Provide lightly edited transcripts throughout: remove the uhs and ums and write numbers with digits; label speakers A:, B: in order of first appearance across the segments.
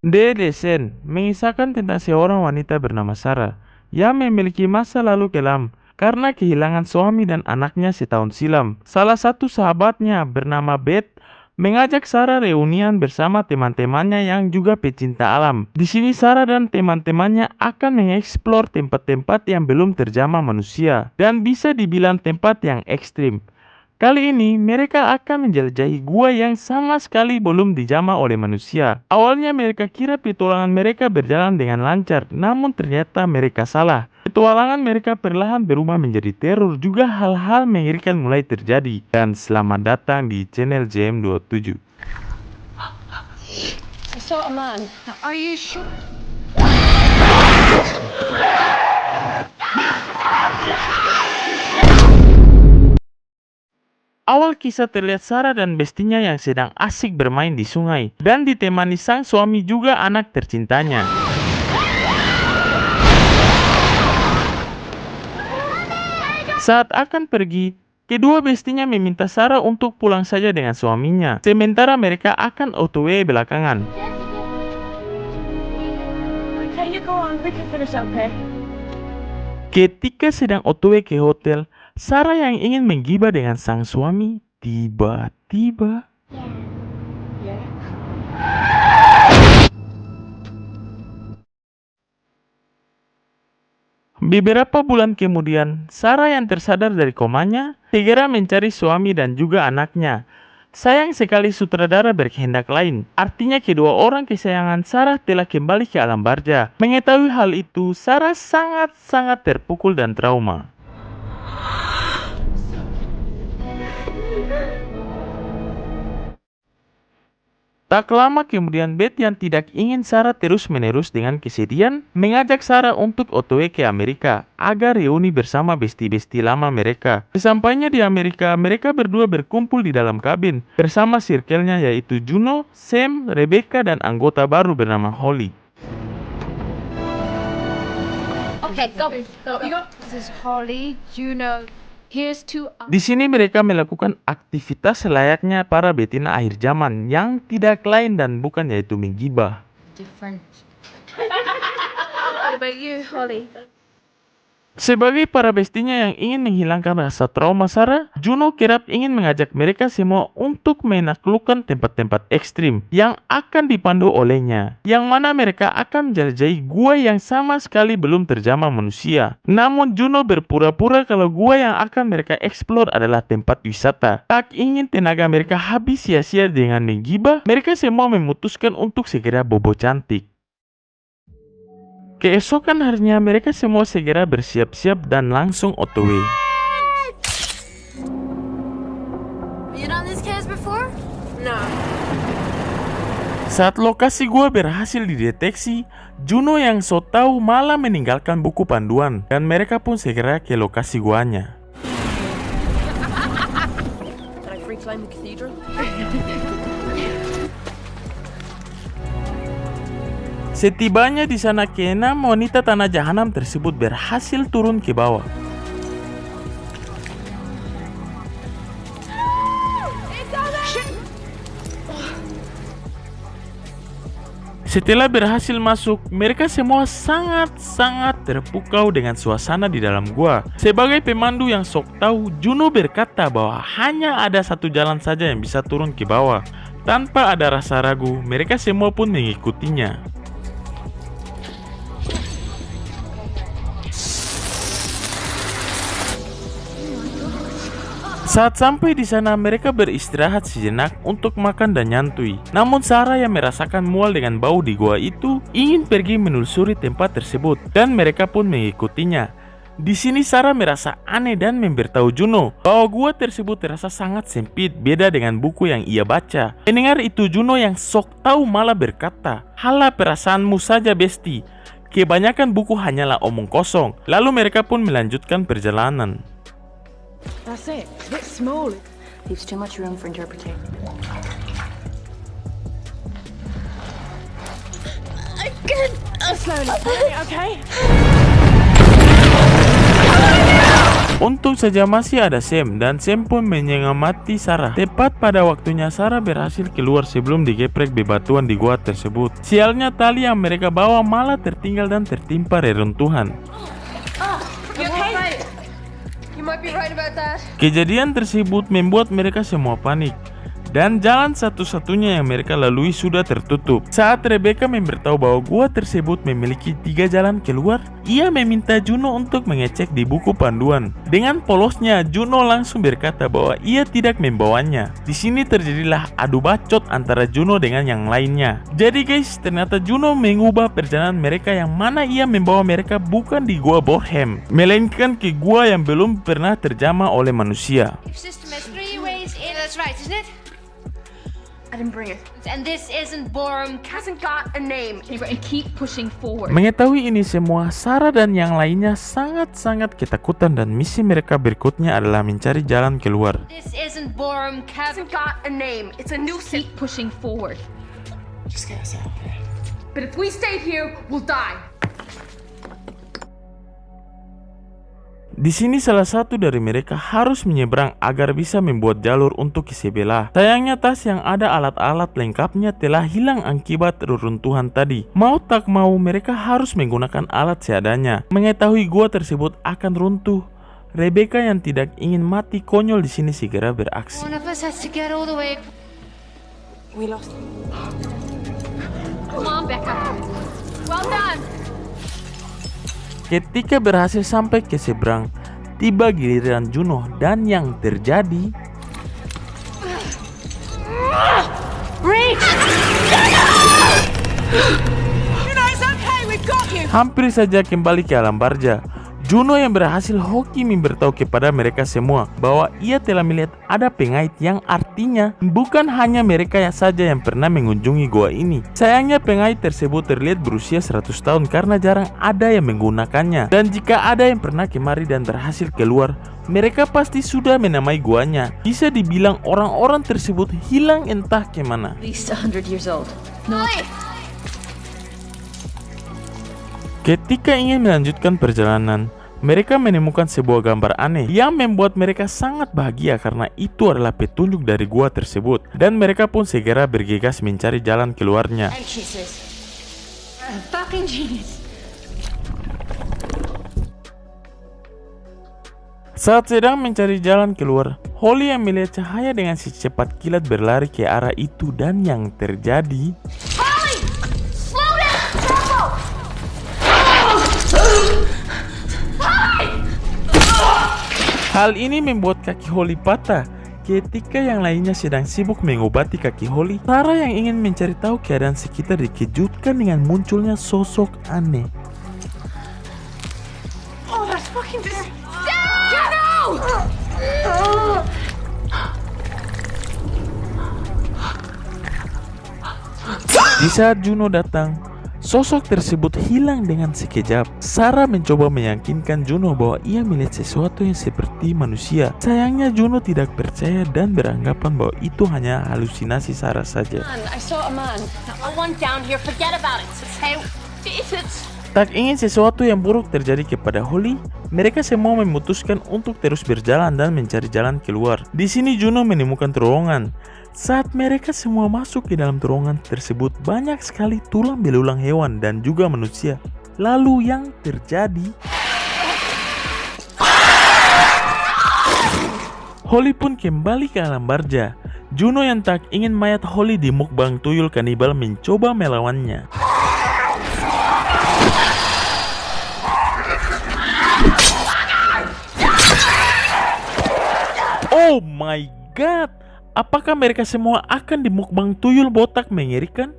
A: The Descent mengisahkan tentang seorang wanita bernama Sarah yang memiliki masa lalu kelam karena kehilangan suami dan anaknya setahun silam. Salah satu sahabatnya bernama Beth mengajak Sarah reunian bersama teman-temannya yang juga pecinta alam. Di sini Sarah dan teman-temannya akan mengeksplor tempat-tempat yang belum terjamah manusia dan bisa dibilang tempat yang ekstrim. Kali ini mereka akan menjelajahi gua yang sama sekali belum dijamah oleh manusia. Awalnya mereka kira petualangan mereka berjalan dengan lancar, namun ternyata mereka salah. Petualangan mereka perlahan berubah menjadi teror, juga hal-hal mengerikan mulai terjadi. Dan selamat datang di channel JM27.
B: I saw a man. Are you sure?
A: Awal kisah terlihat Sarah dan bestinya yang sedang asik bermain di sungai dan ditemani sang suami juga anak tercintanya. Saat akan pergi, kedua bestinya meminta Sarah untuk pulang saja dengan suaminya, sementara mereka akan OTW belakangan.
B: Okay, you go on. We can finish up here.
A: Ketika sedang OTW ke hotel, Sarah yang ingin menggibah dengan sang suami, tiba-tiba
B: Yeah.
A: beberapa bulan kemudian, Sarah yang tersadar dari komanya segera mencari suami dan juga anaknya. Sayang sekali sutradara berkehendak lain. Artinya kedua orang kesayangan Sarah telah kembali ke alam barza. Mengetahui hal itu, Sarah sangat-sangat terpukul dan trauma. Tak lama kemudian Beth yang tidak ingin Sarah terus-menerus dengan kesedihan mengajak Sarah untuk OTW ke Amerika agar reuni bersama besti-besti lama mereka. Sesampainya di Amerika, mereka berdua berkumpul di dalam kabin bersama circle-nya yaitu Juno, Sam, Rebecca, dan anggota baru bernama Holly.
B: Okay, go. You go.
C: This is Holly, Juno. Here's to
A: Di sini mereka melakukan aktivitas selayaknya para betina akhir zaman yang tidak lain dan bukan yaitu menggibah.
C: different. What about you, Holly?
A: Sebagai para bestinya yang ingin menghilangkan rasa trauma Sarah, Juno kerap ingin mengajak mereka semua untuk menaklukkan tempat-tempat ekstrim yang akan dipandu olehnya, yang mana mereka akan menjelajahi gua yang sama sekali belum terjamah manusia. Namun Juno berpura-pura kalau gua yang akan mereka eksplor adalah tempat wisata. Tak ingin tenaga mereka habis sia-sia dengan menggibah, mereka semua memutuskan untuk segera bobo cantik. Keesokan harinya mereka semua segera bersiap-siap dan langsung OTW.
C: Been on this case before?
B: No.
A: Saat lokasi gua berhasil dideteksi, Juno yang so tahu malah meninggalkan buku panduan dan mereka pun segera ke lokasi guanya.
B: Can I free climb the cathedral?
A: Setibanya di sana, keenam wanita tanah jahanam tersebut berhasil turun ke bawah. Setelah berhasil masuk, mereka semua sangat-sangat terpukau dengan suasana di dalam gua. Sebagai pemandu yang sok tahu, Juno berkata bahwa hanya ada satu jalan saja yang bisa turun ke bawah. Tanpa ada rasa ragu, mereka semua pun mengikutinya. Saat sampai di sana, mereka beristirahat sejenak untuk makan dan nyantui. Namun Sarah yang merasakan mual dengan bau di gua itu ingin pergi menelusuri tempat tersebut dan mereka pun mengikutinya. Di sini Sarah merasa aneh dan memberitahu Juno bahwa gua tersebut terasa sangat sempit, beda dengan buku yang ia baca. Mendengar itu, Juno yang sok tahu malah berkata, "Halah, perasaanmu saja besti. Kebanyakan buku hanyalah omong kosong." Lalu mereka pun melanjutkan perjalanan.
B: That's it. It's a bit small.
D: Leaves too much room for interpretation.
B: Good. Slowly. Okay.
A: Untung saja masih ada Sam, dan Sam pun menyengamati Sarah. Tepat pada waktunya Sarah berhasil keluar sebelum digeprek bebatuan di gua tersebut. Sialnya tali yang mereka bawa malah tertinggal dan tertimpa reruntuhan.
B: You okay? You might be right about that.
A: Kejadian tersebut membuat mereka semua panik. Dan jalan satu-satunya yang mereka lalui sudah tertutup. Saat Rebecca memberitahu bahwa gua tersebut memiliki 3 jalan keluar, ia meminta Juno untuk mengecek di buku panduan. Dengan polosnya, Juno langsung berkata bahwa ia tidak membawanya. Di sini terjadilah adu bacot antara Juno dengan yang lainnya. Jadi guys, ternyata Juno mengubah perjalanan mereka yang mana ia membawa mereka bukan di gua Bornholm, melainkan ke gua yang belum pernah terjamah oleh manusia.
C: System has 3 ways in. That's right, isn't it?
B: I didn't bring it.
C: And this isn't Borum.
B: Hasn't got a name. Anyway, keep pushing forward.
A: Mengetahui ini semua, Sarah dan yang lainnya sangat-sangat ketakutan dan misi mereka berikutnya adalah mencari jalan keluar.
C: This isn't Borum
B: Hasn't got a name. It's a nuisance. Keep pushing forward.
E: Just get us out of here.
B: But if we stay here, we'll die.
A: Di sini salah satu dari mereka harus menyeberang agar bisa membuat jalur untuk ke sebelah. Sayangnya tas yang ada alat-alat lengkapnya telah hilang akibat reruntuhan tadi. Mau tak mau mereka harus menggunakan alat seadanya. Mengetahui gua tersebut akan runtuh, Rebecca yang tidak ingin mati konyol di sini segera beraksi.
C: One of us has to get all the way.
E: We lost.
C: Come on, Becca. Well done.
A: Ketika berhasil sampai ke seberang, tiba giliran Juno dan yang terjadi hampir saja kembali ke alam barja. Juno yang berhasil hoki memberitahu kepada mereka semua bahwa ia telah melihat ada pengait yang artinya bukan hanya mereka saja yang pernah mengunjungi gua ini. Sayangnya pengait tersebut terlihat berusia 100 tahun karena jarang ada yang menggunakannya. Dan jika ada yang pernah kemari dan berhasil keluar, mereka pasti sudah menamai guanya. Bisa dibilang orang-orang tersebut hilang entah kemana.
B: At least 100 years old.
A: Ketika ingin melanjutkan perjalanan, mereka menemukan sebuah gambar aneh yang membuat mereka sangat bahagia karena itu adalah petunjuk dari gua tersebut. Dan mereka pun segera bergegas mencari jalan keluarnya.
C: And she says, fucking genius.
A: Saat sedang mencari jalan keluar, Holly yang melihat cahaya dengan secepat kilat berlari ke arah itu dan yang terjadi hal ini membuat kaki Holly patah. Ketika yang lainnya sedang sibuk mengobati kaki Holly, Sarah yang ingin mencari tahu keadaan sekitar dikejutkan dengan munculnya sosok aneh.
B: Oh, that's fucking
A: Di saat Juno datang, sosok tersebut hilang dengan sekejap. Sarah mencoba meyakinkan Juno bahwa ia melihat sesuatu yang seperti manusia. Sayangnya Juno tidak percaya dan beranggapan bahwa itu hanya halusinasi Sarah saja.
B: I saw a man.
C: No one down here, forget about it. Hey,
A: Tak ingin sesuatu yang buruk terjadi kepada Holly, mereka semua memutuskan untuk terus berjalan dan mencari jalan keluar. Di sini Juno menemukan terowongan. Saat mereka semua masuk ke dalam terowongan tersebut, banyak sekali tulang belulang hewan dan juga manusia. Lalu yang terjadi, Holly pun kembali ke alam barja. Juno yang tak ingin mayat Holly di mukbang tuyul kanibal mencoba melawannya. Oh my god, apakah mereka semua akan dimukbang tuyul botak mengerikan?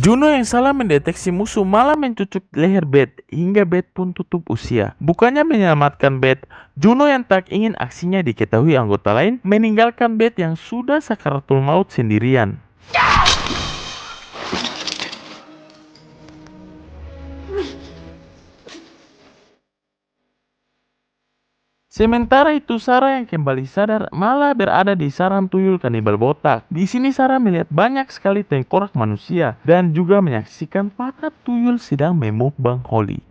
A: Juno yang salah mendeteksi musuh malah mencucuk leher Beth hingga Beth pun tutup usia. Bukannya menyelamatkan Beth, Juno yang tak ingin aksinya diketahui anggota lain meninggalkan Beth yang sudah sakaratul maut sendirian. Sementara itu Sarah yang kembali sadar malah berada di sarang tuyul kanibal botak. Di sini Sarah melihat banyak sekali tengkorak manusia dan juga menyaksikan para tuyul sedang memukbang Holly.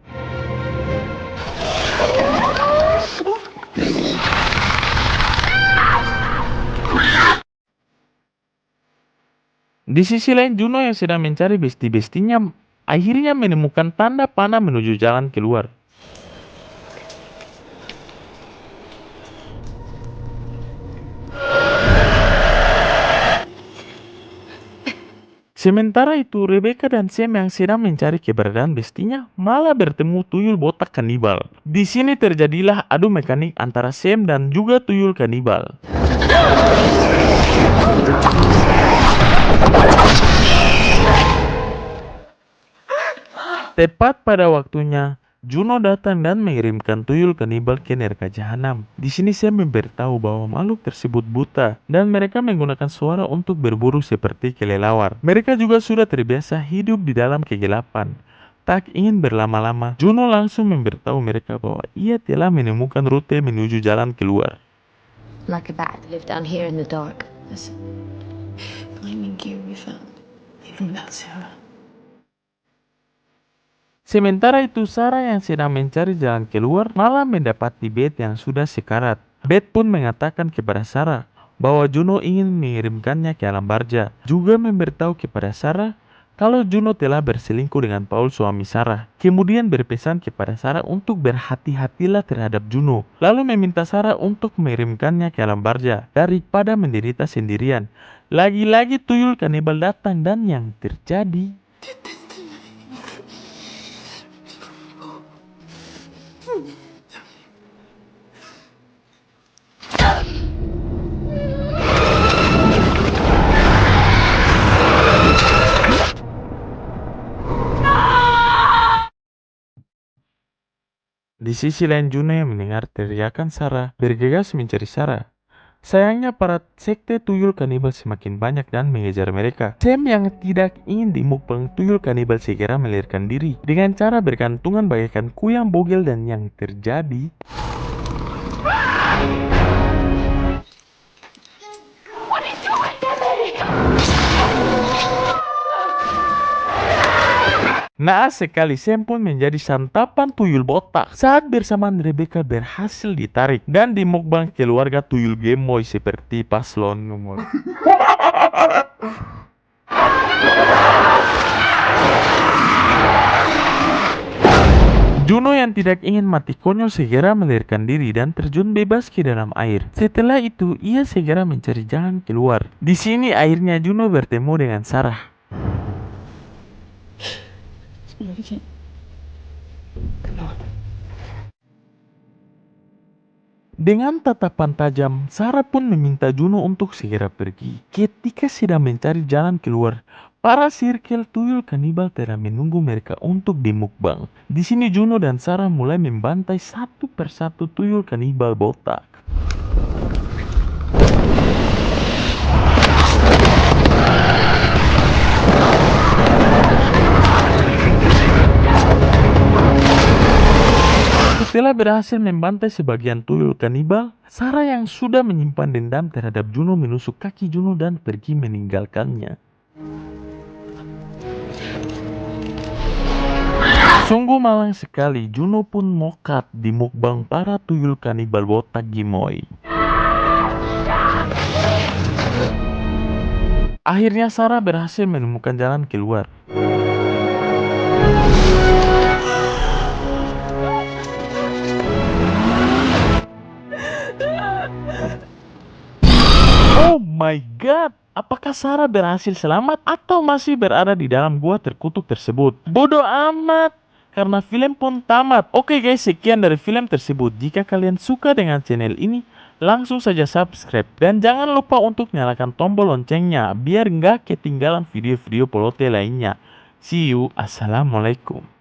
A: Di sisi lain Juno yang sedang mencari besti-bestinya akhirnya menemukan tanda panah menuju jalan keluar. Sementara itu Rebecca dan Sam yang sedang mencari keberadaan bestinya malah bertemu tuyul botak kanibal. Di sini terjadilah adu mekanik antara Sam dan juga tuyul kanibal. Tepat pada waktunya, Juno datang dan mengirimkan tuyul kanibal ke neraka jahanam. Di sini saya memberitahu bahwa makhluk tersebut buta dan mereka menggunakan suara untuk berburu seperti kelelawar. Mereka juga sudah terbiasa hidup di dalam kegelapan. Tak ingin berlama-lama, Juno langsung memberitahu mereka bahwa ia telah menemukan rute menuju jalan keluar.
D: Like a bat, live down here in the dark.
E: Listen, finding gear we found. Even without Sarah.
A: Sementara itu Sarah yang sedang mencari jalan keluar malah mendapati Beth yang sudah sekarat. Beth pun mengatakan kepada Sarah bahwa Juno ingin mengirimkannya ke alam barza. Juga memberitahu kepada Sarah kalau Juno telah berselingkuh dengan Paul suami Sarah. Kemudian berpesan kepada Sarah untuk berhati-hatilah terhadap Juno. Lalu meminta Sarah untuk mengirimkannya ke alam barza daripada menderita sendirian. Lagi-lagi tuyul kanibal datang dan yang terjadi di sisi lain Juno yang mendengar teriakan Sarah bergegas mencari Sarah. Sayangnya para sekte tuyul kanibal semakin banyak dan mengejar mereka. Sam yang tidak ingin dimukbang tuyul kanibal segera melarikan diri dengan cara bergantungan bagaikan kuyang bogel dan yang terjadi naas sekali Sam pun menjadi santapan tuyul botak saat bersamaan Rebecca berhasil ditarik dan dimukbang keluarga tuyul gemoy seperti paslon nomor. Juno yang tidak ingin mati konyol segera melarikan diri dan terjun bebas ke dalam air. Setelah itu ia segera mencari jalan keluar. Di sini akhirnya Juno bertemu dengan Sarah.
E: Come on.
A: Dengan tatapan tajam, Sarah pun meminta Juno untuk segera pergi. Ketika sedang mencari jalan keluar, para sirkel tuyul kanibal telah menunggu mereka untuk dimukbang. Di sini Juno dan Sarah mulai membantai satu persatu tuyul kanibal botak. Setelah berhasil membantai sebagian tuyul kanibal, Sarah yang sudah menyimpan dendam terhadap Juno menusuk kaki Juno dan pergi meninggalkannya. Sungguh malang sekali, Juno pun mokat di mukbang para tuyul kanibal botak gemoy. Akhirnya Sarah berhasil menemukan jalan keluar. Oh my god, apakah Sarah berhasil selamat atau masih berada di dalam gua terkutuk tersebut? Bodoh amat, karena film pun tamat. Oke guys, sekian dari film tersebut. Jika kalian suka dengan channel ini, langsung saja subscribe. Dan jangan lupa untuk nyalakan tombol loncengnya, biar nggak ketinggalan video-video Polote lainnya. See you, assalamualaikum.